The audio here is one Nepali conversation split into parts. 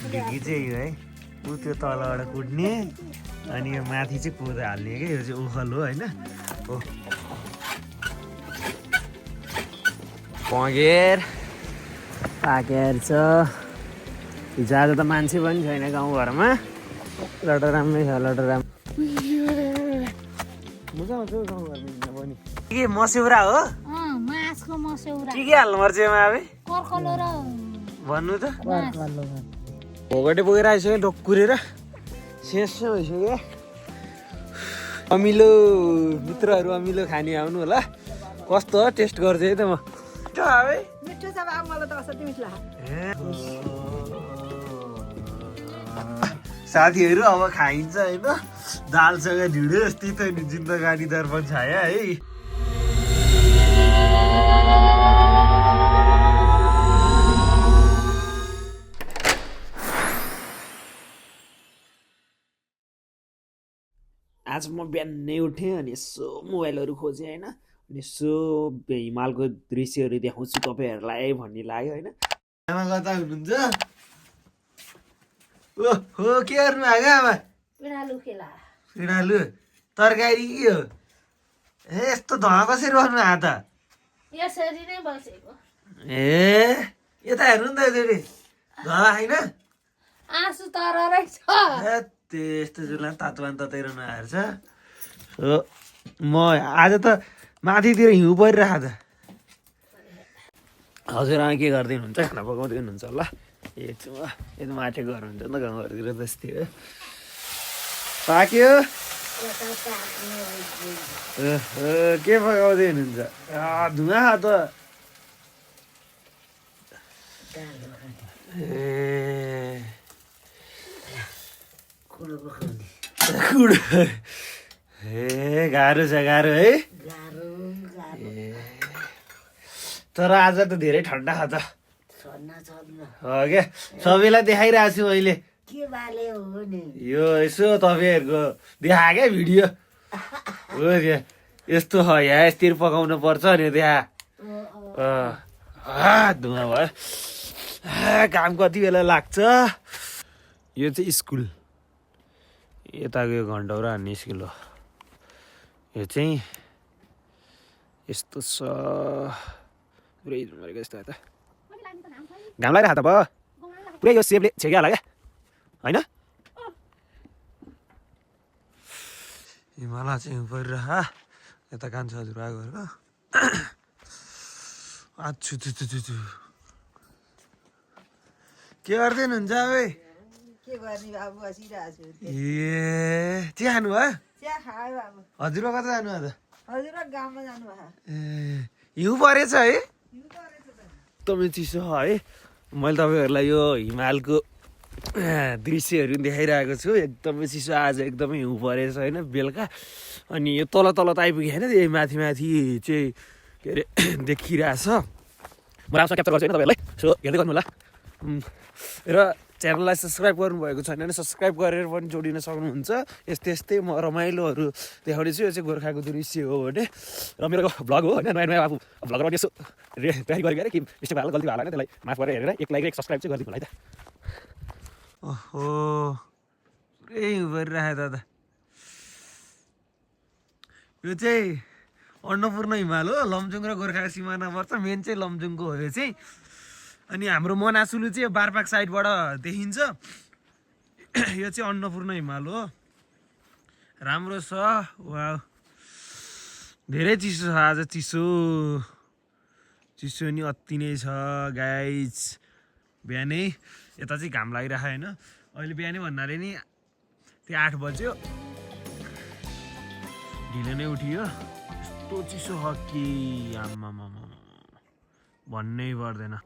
डिगी चाहिँ यो है ऊ त्यो तलबाट कुद्ने अनि यो माथि चाहिँ कोदो हाल्ने क्या यो चाहिँ ओखल हो होइन हो पगेर पाकेर छ हिजो आज त मान्छे पनि छैन गाउँघरमा लटर राम्रै छ लटर राम्रो मजा आउँछ हौ गाउँघरमा पनि के मस्यौरा हो मासको मस्यौरा के हाल्नुपर्छ यसमा अब कर्कलो र भन्नु त भोगटे बोकेर आइसक्यो ढोकुरेर शेष भइसक्यो अमिलो मित्रहरू अमिलो खाने आउनु होला कस्तो हो टेस्ट गर्छु है त म मिठो छ बा मलाई त असाध्यै मिठो लाग्यो साथीहरू अब खाइन्छ होइन दालसँग ढिँडो यस्तै त जिन्दगानी दर्पण छाया है आज म बिहानै उठेँ अनि यसो मोबाइलहरू खोजेँ होइन अनि यसो हिमालको दृश्यहरू देखाउँछु तपाईँहरूलाई भन्ने लाग्यो होइन आमा कता हुनुहुन्छ हो के गर्नु आएको आमा पिँडालु खेला पिँडालु तरकारी के हो ए यस्तो धुवा कसरी बस्नु आएको त यसरी नै बसेको ए यता हेर्नु नि त यसरी धुवा छैन आँसु तर रहेछ त्यस्तो जुलाई तातोवान तताइरहनु आएर छ हो म आज त माथितिर हिउँ परिरहेको त हजुरआमा के गर्दै हुनुहुन्छ खाना पकाउँदै हुनुहुन्छ होला यो माथि घर हुन्छ नि त गाउँघरतिर त्यस्तै हो पाक्यो के पकाउँदै हुनुहुन्छ धुवा त ए कुडो ए गाह्रो छ गाह्रो है तर आज त धेरै ठन्डा छ त हो क्या सबैलाई देखाइरहेको छु मैले यो यसो तपाईँहरूको देखा क्या भिडियो हो क्या यस्तो हो यहाँ यस्तरी पकाउनु पर्छ नि देखा धुवा भयो काम कति बेला लाग्छ यो चाहिँ स्कुल यताको यो घन्टौरा हान्ने स्कुल हो यो चाहिँ यस्तो छ पुरै मरेको यस्तो त घाम लगाएर हात भयो पुरै यो सेपले छेकिहाल्यो क्या होइन हिमालय चाहिँ परिरह यता कान्छ हजुर आएको आछु के गर्दै हुनुहुन्छ अब के गर्ने बाबु बसिरहेको छु ए चिया खानु भयो चिया खायो बाबु हजुरबा कता जानु भयो त हजुर गाउँमा जानु भयो ए हिउँ परेछ है एकदमै चिसो है मैले तपाईँहरूलाई यो हिमालको दृश्यहरू देखाइरहेको छु एकदमै चिसो आज एकदमै हिउँ परेछ होइन बेलुका अनि यो तल त आइपुगेँ होइन यो माथि चाहिँ के अरे देखिरहेछ म राम्रोसँग क्याप्चर गर्छु होइन तपाईँहरूलाई सो हेर्दै गर्नु होला र च्यानललाई सब्सक्राइब गर्नुभएको छैन भने सब्सक्राइब गरेर पनि जोडिन सक्नुहुन्छ यस्तै म रमाइलोहरू देखाउने छु यो चाहिँ गोर्खाको दृश्य हो भने र मेरो भ्लग हो होइन नयाँ अब भ्लगमा यसो तयारी गरेको अरे कि मिस्टेक भएर गल्ती भयो होला त्यसलाई माफ गरेर हेरेर एक लाइक सब्सक्राइब चाहिँ गरिदिनु होला है त ओहो पुरै गरिराखेँ दादा यो चाहिँ अन्नपूर्ण हिमाल हो लमजुङ र गोर्खाको सिमाना पर्छ मेन चाहिँ लमजुङको हो यो चाहिँ अनि हाम्रो मनासुलु चाहिँ बारपाक साइडबाट देखिन्छ यो चाहिँ अन्नपूर्ण हिमाल हो राम्रो छ वा धेरै चिसो छ आज चिसो नि अति नै छ गाइज बिहानै यता चाहिँ घाम लागिरहेको होइन अहिले बिहानै भन्नाले नि त्यो 8 बज्यो ढिलो नै उठियो यस्तो चिसो छ कि आम्मा भन्नै पर्दैन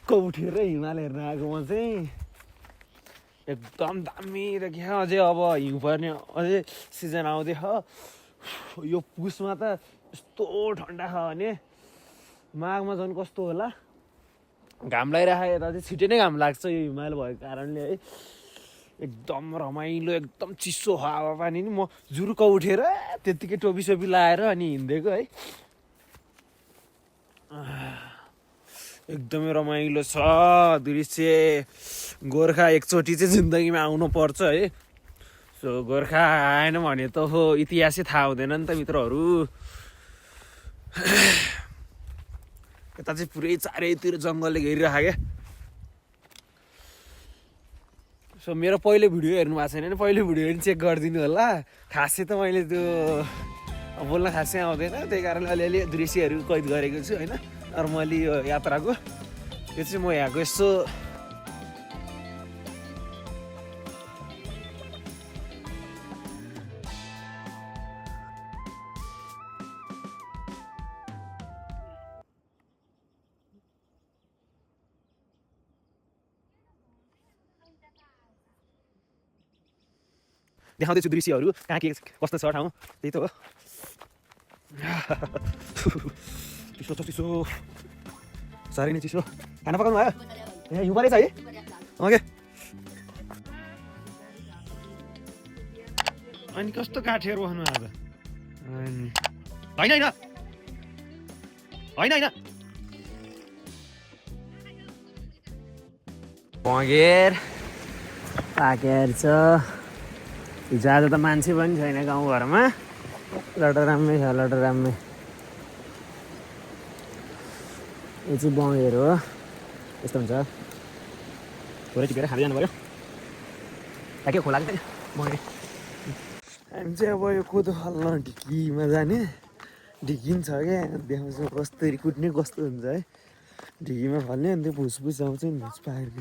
उठेर हिमाल हेर्न आएको म चाहिँ एकदम दामी देखियो अझै अब हिउँ पर्ने अझै सिजन आउँदैछ यो पुसमा त यस्तो ठन्डा छ भने माघमा झन् कस्तो होला घाम लगाइराखेको यता चाहिँ छिटै नै घाम लाग्छ यो हिमाल भएको कारणले है एकदम रमाइलो एकदम चिसो हावा पानी नि म जुरुक्क उठेर त्यत्तिकै टोपी सोपी लाएर अनि हिँडेको है एकदमै रमाइलो छ दृश्य। गोर्खा एकचोटि चाहिँ जिन्दगीमा आउनु पर्छ है। सो गोर्खा आएन भने त हो इतिहासै थाहा हुँदैन नि त मित्रहरू। यता चाहिँ पुरै चारैतिर जङ्गलले घेरिरहेको क्या। सो मेरो पहिलो भिडियो हेर्नु भएको छैन भने पहिलो भिडियो पनि चेक गरिदिनु होला। खासै त मैले त्यो बोल्न खासै आउँदैन, त्यही कारणले अलिअलि दृश्यहरू कैद गरेको छु होइन नर्मली यो यात्राको। यो चाहिँ म यहाँको यसो देखाउँदैछु दृश्यहरू कहाँ के कस्तो छ ठाउँ। त्यही त हो। चिसो छ चिसो, साह्रै नै चिसो। खाना पकाउनु भयो? ए हिउँ परेछ है? ओके। अनि कस्तो काठेर बस्नु आज? होइन होइन होइन होइन बगेर पाकेर छ। हिजो आज त मान्छे पनि छैन गाउँघरमा। लटराम्मै छ लटराम्मै। यो चाहिँ बँगेर हो। यस्तो हुन्छ थोरै टिपेर खाँदै जानु पऱ्यो। के खोला चाहिँ बँगेर। हामी चाहिँ अब यो कोदो फाल्न ढिकीमा जाने। ढिकी पनि छ क्या देखाउँछ कसरी कुट्ने कस्तो हुन्छ है। ढिकीमा फाल्ने अनि त्यो भुसभुस आउँछ नि भुस पाकेर।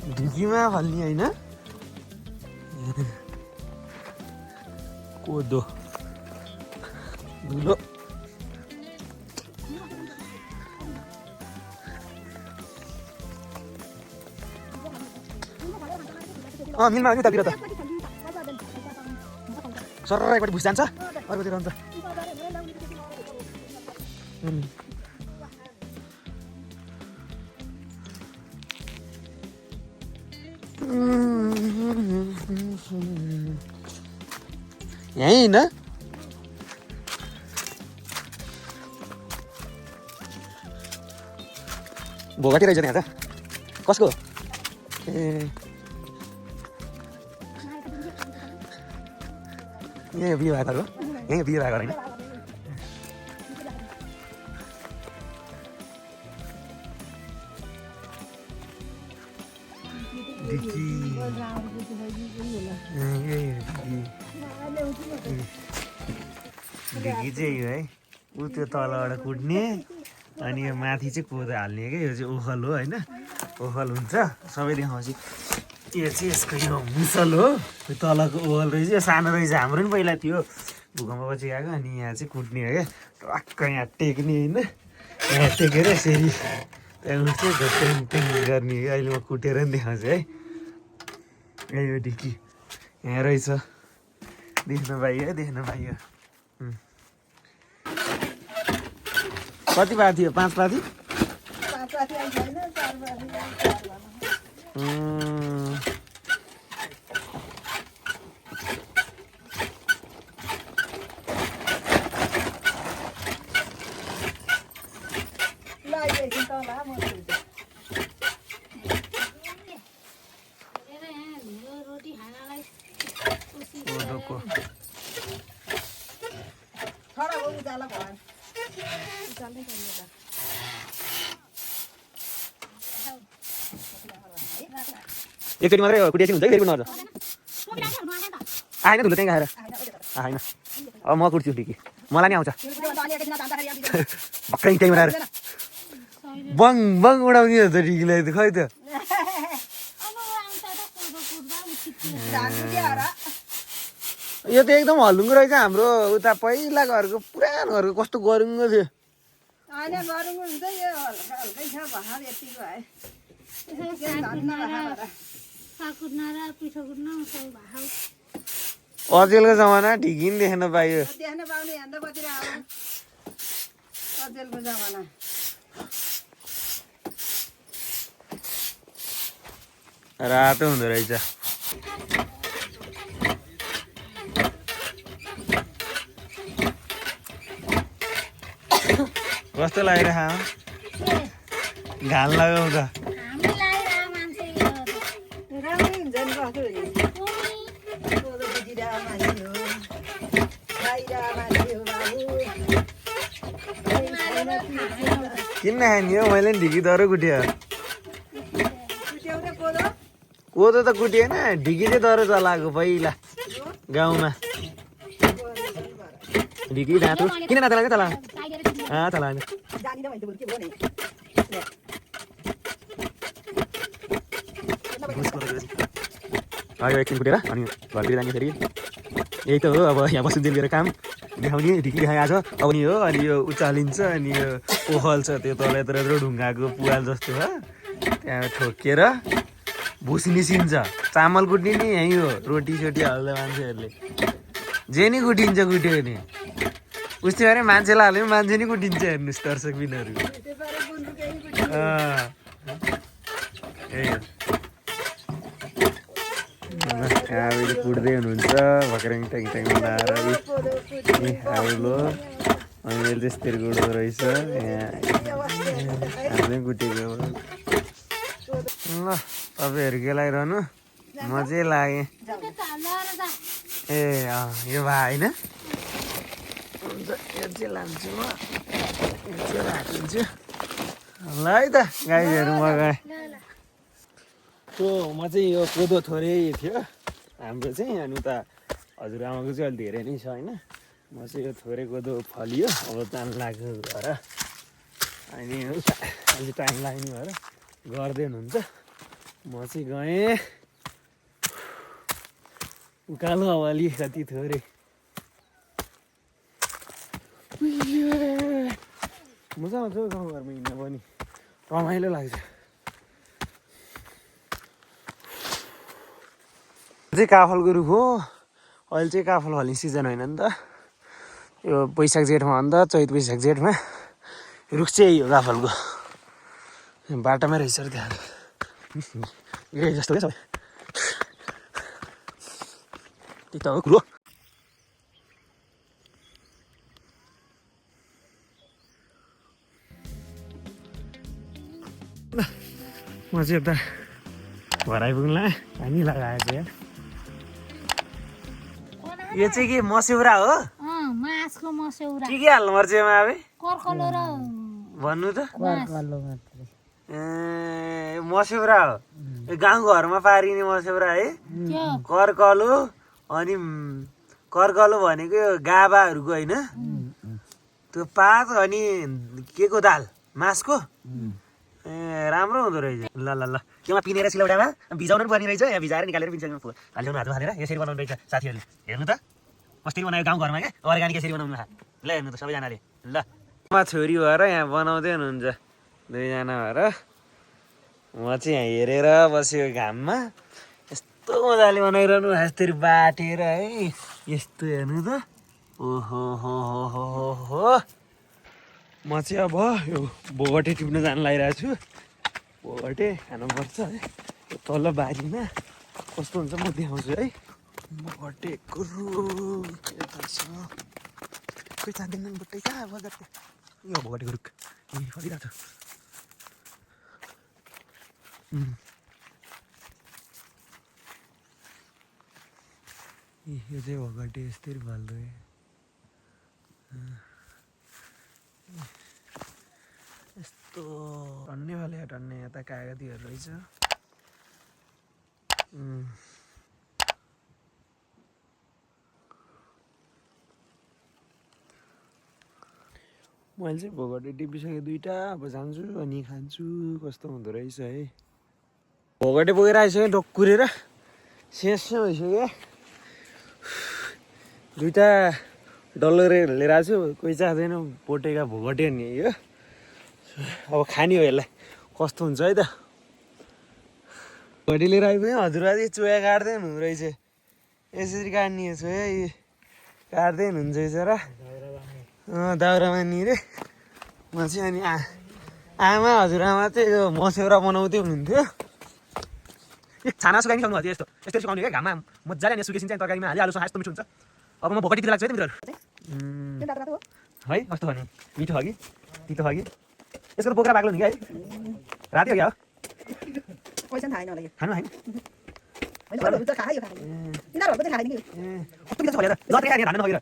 ढिकीमा फाल्ने होइन कोदो धुलो। मिलमा उतातिर त सरर एकपट्टि भुस जान्छ अर्कोतिर हुन्छ। यहीँ होइन भोगाटी रहेछ त्यहाँ त कसको? ए यहीँ बिहे भएको हो। यहीँ बिहे भएको होइन। ढिकी चाहिँ यो है ऊ त्यो तलबाट कुट्ने अनि यो माथि चाहिँ कोदो हाल्ने क्या। यो चाहिँ ओखल हो होइन। ओखल हुन्छ सबै देखाउँछु। यो चाहिँ यसको यो मुसल हो। यो तलको ओखल रहेछ। यो सानो रहेछ हाम्रो पनि पहिला थियो भूकम्पपछि गएको। अनि यहाँ चाहिँ कुट्ने हो क्या। टक्क यहाँ टेक्ने होइन। यहाँ टेकेर यसरी त्यहाँबाट चाहिँ टेङ गर्ने। अहिले म कुटेर पनि देखाउँछु है। यो ढिकी यहाँ रहेछ देख्न पाइयो देख्न पाइयो। कति पाथी हो? 5 पाथी। एकचोटि मात्रै कुटेपछि हुन्छ कि फेरि कुट्नु आएन धुलो त्यहीँ खाएर होइन। अब म कुट्छु ढिकी मलाई नि आउँछ भक्कै त्यहीँबाट आएर बङ बङ उडाउने हुन्छ ढिकीलाई त खै त। यो त एकदम हल्लुङ्गो रहेछ। हाम्रो उता पहिला घरको पुरानो घरको कस्तो गरुङ्गो थियो। अचेलको जमाना ढिकी नि देख्न पाइयो। रातो हुँदो रहेछ। कस्तो लागिरहेको घाम लगाउँदा राम्रै हुन्छ नि कस्तो कोदो बुझिरहेको मान्छे हो खाइरहेको मान्छे हो बाबु किन नखाने हो मैले नि ढिकी दह्रो कुट्यो कुट्याउने कोदो कोदो त कुटिएन ढिकी चाहिँ दह्रो चलाएको पहिला गाउँमा ढिकी धाँथो किन नाता लाग्यो तला तला जानिन भने त बरु के भयो नि आयो एकछिन कुटेर अनि घरतिर जाने फेरि यही त हो अब यहाँ बसुन्जेल गएर काम देखाउने ढिकी देखाए आज अब नि हो अनि यो उचालिन्छ अनि यो पोखल्छ त्यो तल यत्रो यत्रो ढुङ्गाको पुवाल जस्तो हो त्यहाँ ठोकेर भुस निस्किन्छ चामल कुट्ने नि यहीँ हो रोटी सोटी हाल्दा मान्छेहरूले जे नि कुटिन्छ कुट्यो भने उस्तै गरे मान्छेलाई हाल्यो भने मान्छे नि कुटिन्छ हेर्नुहोस् दर्शक बिनहरू यहाँबाट कुट्दै हुनुहुन्छ भक्रेङ ट्याङ ट्याङ बनाएर हाउलो अनि मैले त्यस्तरी कुट्दो रहेछ यहाँ हामीले कुटेको ल तपाईँहरू के लगाइरहनु म चाहिँ लागेँ ए यो भए होइन हुन्छ यो चाहिँ लान्छु म यो चाहिँ राखिदिन्छु ल है त गाईहरू मगाएँ म चाहिँ यो कोदो थोरै थियो हाम्रो चाहिँ अनि उता हजुरआमाको चाहिँ अलिक धेरै नै छ होइन म चाहिँ यो थोरै कोदो फलियो अब जान लाग्यो घर अनि अलि टाइम लाग्ने भएर गर्दै हुनुहुन्छ म चाहिँ गएँ उकालो अब अलिकति थोरै मजा आउँछ गाउँघरमा हिँड्न पनि रमाइलो लाग्छ चाहिँ काफलको रुख हो अहिले चाहिँ काफल फल्ने सिजन होइन नि त यो वैशाख जेठमा अन्त चैत वैशाख जेठमा रुख चाहिँ यही हो काफलको बाटोमै रहेछ र त्यहाँ यही जस्तो क्या सबै त्यही त हो कुरो म चाहिँ यता घर आइपुग्नुला पानी लगाएको छ यो चाहिँ के मस्यौरा हो मासको मस्यौरा के हाल्नुपर्छ यसमा अब कर्कलो र भन्नु त ए मस्यौरा हो यो गाउँघरमा पारिने मस्यौरा है कर्कलो अनि कर्कलो भनेको यो गाबाहरूको होइन त्यो पात अनि के को दाल मासको ए राम्रो हुँदो रहेछ ल ल ल त्यसमा पिनेर सिलौटामा भिजाउनु पनि पर्ने रहेछ यहाँ भिजाएर निकालेर पिन्छ हालिदिउनु हात हालेर यसरी बनाउनु रहेछ साथीहरूले हेर्नु त कसरी बनायो गाउँघरमा क्या अर्ग्यानिक यसरी बनाउनु ल हेर्नु त सबैजनाले ल म छोरी भएर यहाँ बनाउँदै हुनुहुन्छ दुईजना भएर म चाहिँ यहाँ हेरेर बसेको घाममा यस्तो मजाले बनाइरहनु यसरी बाटेर है यस्तो हेर्नु त ओहो हो हो हो हो म चाहिँ अब यो भोगटे टिप्न जान लागिरहेको छु भोगटे खानुपर्छ है यो तल बारीमा कस्तो हुन्छ म देखाउँछु है भोगटेको रुख यता छ खोइ जान्दैन भोगटे कहाँ बजारको यो भोगटेको रुख यहीँ फलिरहेको छ यो चाहिँ भोगटे यस्तै फल्दो यस्तो टन्ने वाले टन्ने यता कागतीहरू रहेछ मैले चाहिँ भोगटे टिपिसकेँ दुईवटा अब जान्छु अनि खान्छु कस्तो हुँदो रहेछ है भोगटे बोकेर आइसक्यो ढोक्कुरेर सेसो भइसक्यो दुईवटा डल्लो लिएर आएको छु कोही चाहँदैन पोटेका भोगटे नि यो अब खाने हो यसलाई कस्तो हुन्छ है त भोगटे लिएर आइपुग्यो हजुरबाजे चोया काट्दै हुनु रहेछ यसरी काट्ने चोया काट्दै हुनुहुन्छ र दाउरामा नि रे म चाहिँ अनि आमा हजुरआमा चाहिँ यो मस्यौरा बनाउँदै हुनुहुन्थ्यो छाना सुकाइ सक्नु भएको थियो यस्तो सुकाउने क्या घाममा मजाले अनि सुकेपछि चाहिँ तरकारीमा हाली आलुसँग यस्तो मिठो हुन्छ अब म भोगटीतिर लाग्छु है त मित्रहरू है कस्तो भने मिठो हो कि तितो हो कि यसको त बोक्रा बाक्लो नि क्या है राति हो क्या हो पैसा थाहा छैन खानु होइन होइन अरूहरू त खायो यिनीहरूको चाहिँ खाँदैन कि कस्तो मिठो छ खोलेर जति खाने धान नगेर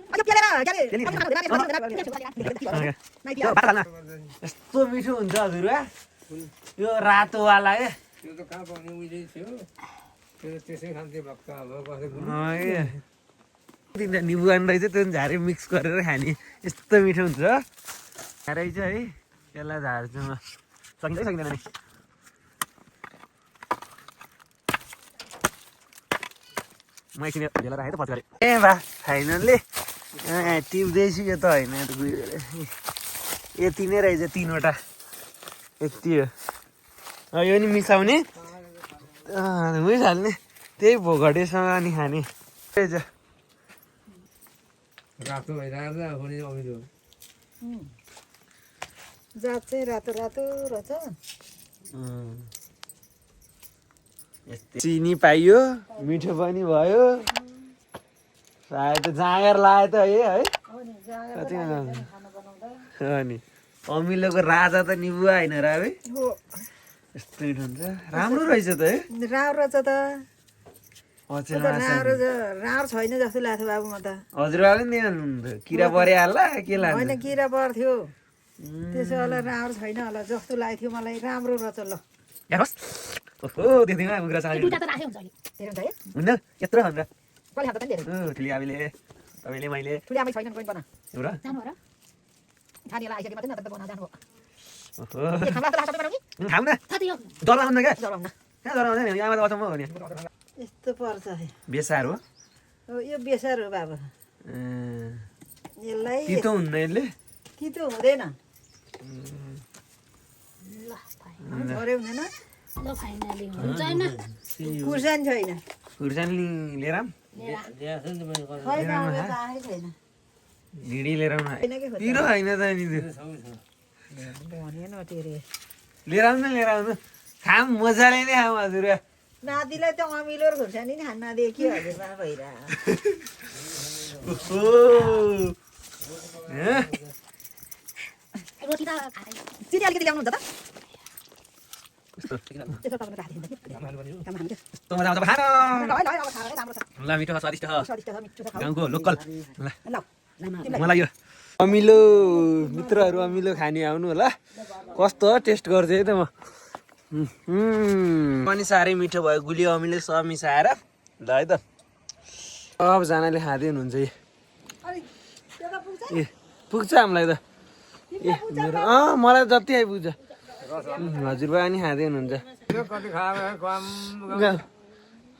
यो केलेर भात हाल्न यस्तो मिठो हुन्छ हजुरबा यो रातोवाला ए त्यो त कहाँ पाउने उहिले थियो त्यो त्यसै खान्थे भक्क अब कसै निबु आन रहेछ त्यो झारे मिक्स गरेर खाने यस्तो मिठो हुन्छ रहेछ है त्यसलाई झार्छु म सकिँदै सकिँदैन नि म एकछिन ढेला राखेँ त पछि गरेँ ए बा फाइनल्ली टिप्दैछु यो त होइन यति नै रहेछ 3वटा यति हो यो नि मिसाउने मिसाल्ने त्यही भोगटेसँग अनि खाने रहेछ रातो भइरहेको छ पनि अमिलो जात चाहिँ रातो रातो रहेछ चिनी पाइयो मिठो पनि भयो सायद जाँगर लायो त है अनि अमिलोको राजा त निबु होइन र है हो यस्तो मिठो हुन्छ राम्रो रहेछ त है राम्रो रहेछ त अचेल राम्रो छैन जस्तो लाग्थ्यो बाबु म त हजुरबाले नि दिनुहुन्थ्यो किरा परिहाल्ला के लाग्छ होइन किरा पर्थ्यो त्यसो होला राम्रो छैन होला जस्तो लाग्थ्यो मलाई राम्रो रहेछ ल हेर्नुहोस् ओहो देख्दैमा मुग्रा साली हुन्न यत्रो खन्छ ठुली आबीले तपाईँले मैले ठुली आमै छैन कोही बना एउटा खानेलाई आइसके मात्रै नत्र बना जानु ओहो खाना त लास्ट बनाउने खाऊ न डराउनु क्या जलाउन कहाँ डराउँदैन नि यहाँमा त अचम्म हो नि यस्तो पर्छ बेसार हो यो बेसार हो बाबु यसलाई तितो हुन्न यसले तितो हुँदैन थोरै हुँदैन खुर्सानी छैन खुर्सानी लिएर आऊँ? छैन ढिँडी लिएर आउनु होइन कि पिरो होइन त नि त्यो भनेन तेरे लिएर आउनु न लिएर आउनु खाम मजाले नै खाऊँ हजुर नातिलाई त अमिलो र खुर्सानी नि खान नदिए के हजुरमा चिनी अलिकति ल्याउनु हुन्छ त ल मिठो स्वादिष्ट गाउँको लोकल मलाई यो अमिलो मित्रहरू अमिलो खाने आउनु होला कस्तो टेस्ट गर्छु है त म पनि साह्रै मिठो भयो गुलियो अमिलो सब मिसाएर ल है त सबजनाले खाँदै हुनुहुन्छ ए पुग्छ हामीलाई त ए मेरो मलाई जति आइपुग्छ हजुरबा नि खाँदै हुनुहुन्छ कति खायो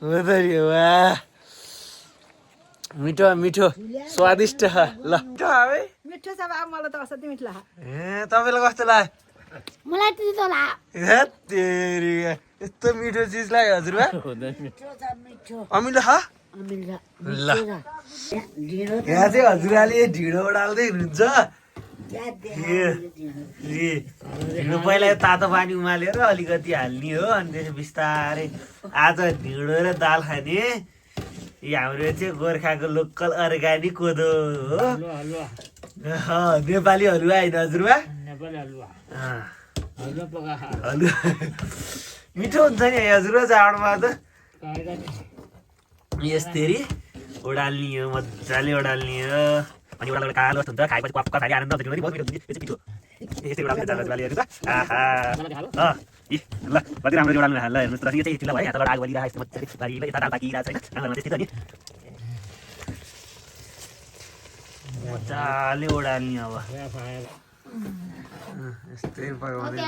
हो त वाह मिठो मिठो स्वादिष्ट ल मिठो है मिठो छ बाबु मलाई त असाध्यै मिठो लाग्यो ए तपाईँलाई कस्तो लाग्यो मलाई त्यति तेरी यस्तो मिठो चिज लाग्यो हजुरबा अमिलो खा ल यहाँ चाहिँ हजुरबाले ढिँडो डाल्दै हुनुहुन्छ ढिँडो पहिला तातो पानी उमालेर अलिकति हाल्ने हो अनि त्यसपछि बिस्तारै आज ढिँडो र दाल खाने हाम्रो चाहिँ गोर्खाको लोकल अर्ग्यानिक कोदो हो नेपाली हलुवा होइन हजुरबा हलुवा मिठो हुन्छ नि हजुरबा जाडोमा त यस्तरी ओडाल्ने हो मजाले ओडाल्ने हो अनि ओडाल्दा कालो जस्तो हुन्छ खाएपछि पक्का खाने आनन्द आउँछ बहुत मिठो हुन्छ यो चाहिँ मिठो यस्तै ओडाल्ने जाडोहरू त आहा ल कति राम्रो ओडाल्नु ल हेर्नुहोस् त यो चाहिँ यति ल भयो यहाँ त आगो बलिरहेको यस्तो मजाले बारीले यता दाल पाकिरहेको छैन आँगनमा त्यस्तै त नि मजाले ओडाल्ने अब यस्तै पकाउँदै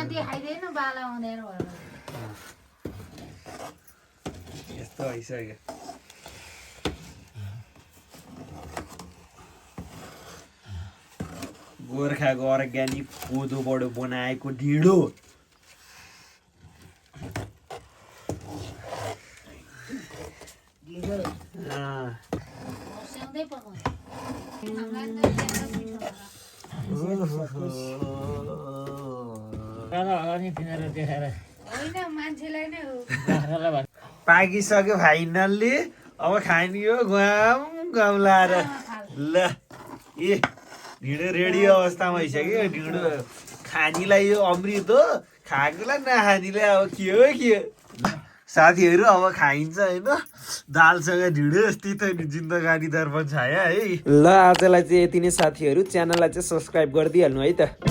यस्तो भइसक्यो गोर्खाको अर्ग्यानिक कोदोबाट बनाएको ढिँडो पाकिसक्यो फाइनल्ली अब खाने हो घाम घाम लाएर ल ए ढिँडो रेडी अवस्थामा भइसक्यो ढिँडो खानीलाई यो अमृत हो खाएकोलाई नखानीलाई अब के हो के हो साथीहरू अब खाइन्छ होइन दालसँग ढिँडो यस्तै त जिन्दगानी दर्पण छाया है ल आजलाई चाहिँ यति नै साथीहरू च्यानललाई चाहिँ सब्सक्राइब गरिदिइहाल्नु है त